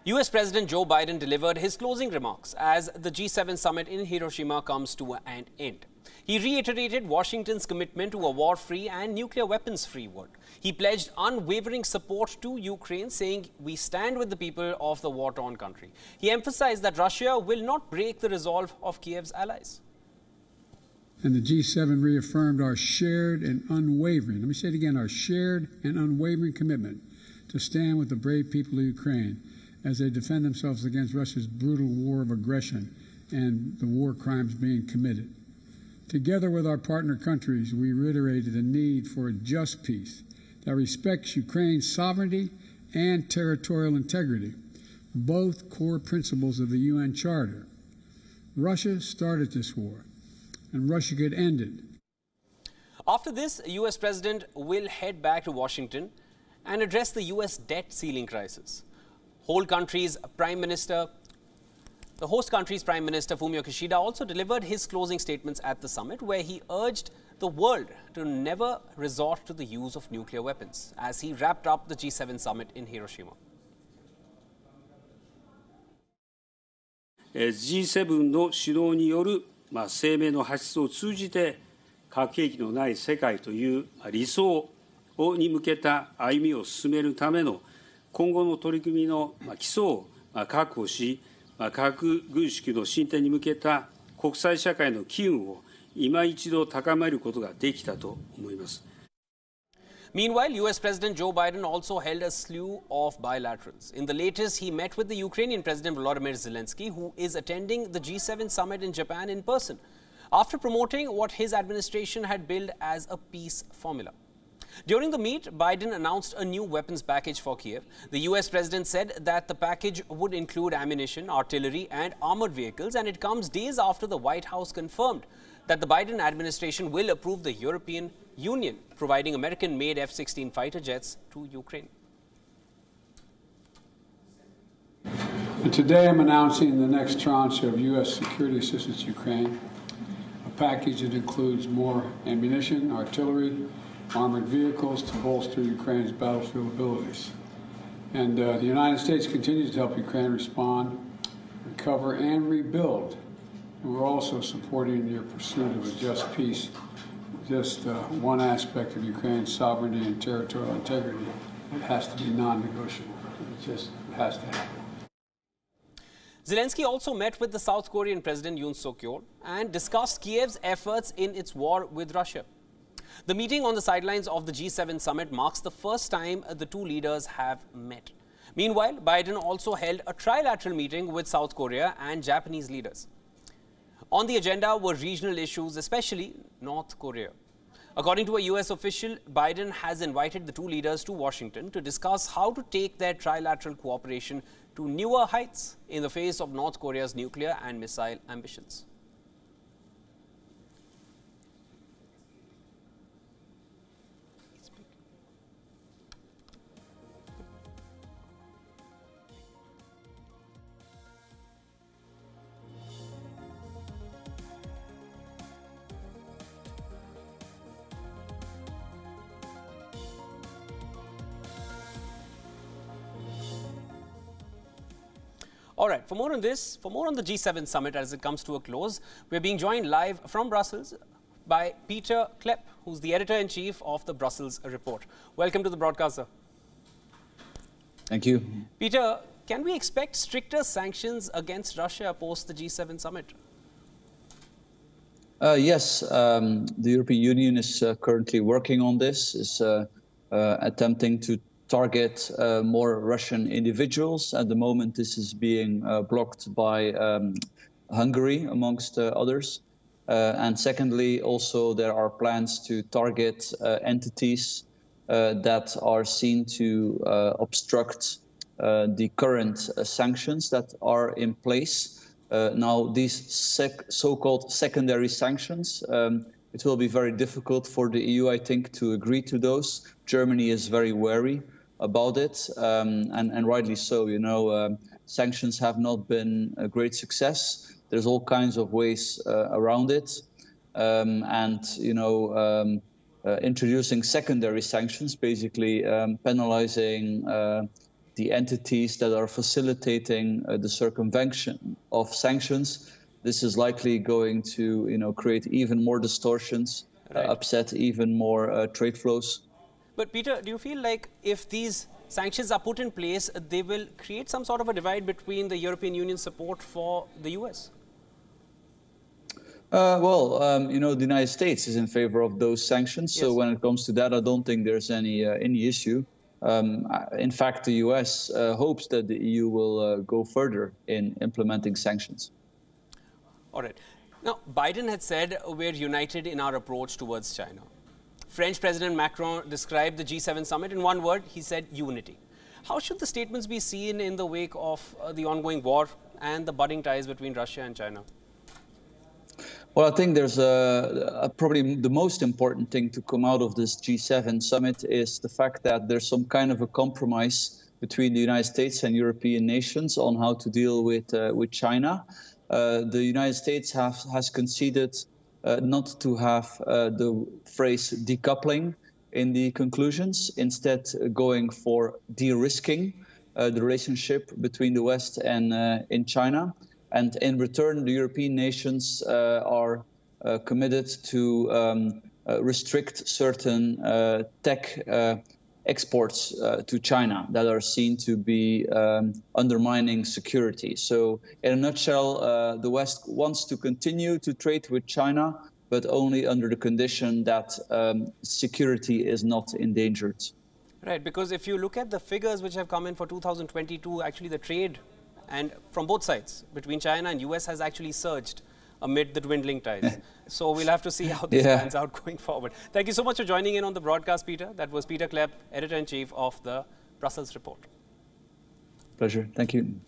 US President Joe Biden delivered his closing remarks as the G7 summit in Hiroshima comes to an end. He reiterated Washington's commitment to a war-free and nuclear weapons-free world. He pledged unwavering support to Ukraine, saying, "We stand with the people of the war-torn country." He emphasized that Russia will not break the resolve of Kiev's allies. And the G7 reaffirmed our shared and unwavering, let me say it again, our shared and unwavering commitment to stand with the brave people of Ukraine as they defend themselves against Russia's brutal war of aggression and the war crimes being committed. Together with our partner countries, we reiterated the need for a just peace that respects Ukraine's sovereignty and territorial integrity, both core principles of the UN Charter. Russia started this war, and Russia could end it. After this, US President will head back to Washington and address the US debt ceiling crisis. The host country's Prime Minister Fumio Kishida also delivered his closing statements at the summit, where he urged the world to never resort to the use of nuclear weapons as he wrapped up the G7 summit in Hiroshima. G7 の主導による声明の発出を通じて核兵器のない世界という理想に向けた歩みを進めるための今後の取り組みの基礎を確保し、核軍縮の進展に向けた国際社会の機運を今一度高めることができたと思います。Meanwhile, US President Joe Biden also held a slew of bilaterals. In the latest, he met with the Ukrainian President Volodymyr Zelensky, who is attending the G7 summit in Japan in person, after promoting what his administration had billed as a peace formula. During the meet, Biden announced a new weapons package for Kiev. The US president said that the package would include ammunition, artillery, and armored vehicles, and it comes days after the White House confirmed that the Biden administration will approve the European Union providing American-made F-16 fighter jets to Ukraine. And today I'm announcing the next tranche of U.S. security assistance to Ukraine, a package that includes more ammunition, artillery, armored vehicles to bolster Ukraine's battlefield abilities. And the United States continues to help Ukraine respond, recover, and rebuild. And we're also supporting your pursuit of a just peace, just one aspect of Ukraine's sovereignty and territorial integrity. It has to be non-negotiable. It has to happen. Zelensky also met with the South Korean President Yoon Suk-yeol and discussed Kiev's efforts in its war with Russia. The meeting on the sidelines of the G7 summit marks the first time the two leaders have met. Meanwhile, Biden also held a trilateral meeting with South Korea and Japanese leaders. On the agenda were regional issues, especially North Korea. According to a US official, Biden has invited the two leaders to Washington to discuss how to take their trilateral cooperation to newer heights in the face of North Korea's nuclear and missile ambitions. All right, for more on this, for more on the G7 summit as it comes to a close, we're being joined live from Brussels by Peter Klepp, who's the editor-in-chief of the Brussels Report. Welcome to the broadcast, sir. Thank you. Peter, can we expect stricter sanctions against Russia post the G7 summit? Yes, the European Union is currently working on this, is attempting to target more Russian individuals. At the moment, this is being blocked by Hungary, amongst others. And secondly, also there are plans to target entities that are seen to obstruct the current sanctions that are in place. Now, these so-called secondary sanctions, it will be very difficult for the EU, I think, to agree to those. Germany is very wary about it, and rightly so. You know, sanctions have not been a great success. There's all kinds of ways around it, and you know, introducing secondary sanctions, basically penalizing the entities that are facilitating the circumvention of sanctions. This is likely going to, create even more distortions, right. Upset even more trade flows. But Peter, do you feel like if these sanctions are put in place, they will create some sort of a divide between the European Union's support for the US? The United States is in favor of those sanctions. Yes. So when it comes to that, I don't think there's any issue. In fact, the US hopes that the EU will go further in implementing sanctions. All right. Now, Biden had said we're united in our approach towards China. French President Macron described the G7 summit in one word. He said unity. How should the statements be seen in the wake of the ongoing war and the budding ties between Russia and China? Well, I think there's probably the most important thing to come out of this G7 summit is the fact that there's some kind of a compromise between the United States and European nations on how to deal with China. The United States has conceded not to have the phrase decoupling in the conclusions, instead going for de-risking the relationship between the West and in China. And in return, the European nations are committed to restrict certain tech exports to China that are seen to be undermining security. So in a nutshell, the West wants to continue to trade with China, but only under the condition that security is not endangered. Right, because if you look at the figures which have come in for 2022, actually the trade and from both sides between China and US has actually surged amid the dwindling ties. So we'll have to see how this pans out going forward. Thank you so much for joining in on the broadcast, Peter. That was Peter Klepp, Editor-in-Chief of the Brussels Report. Pleasure. Thank you.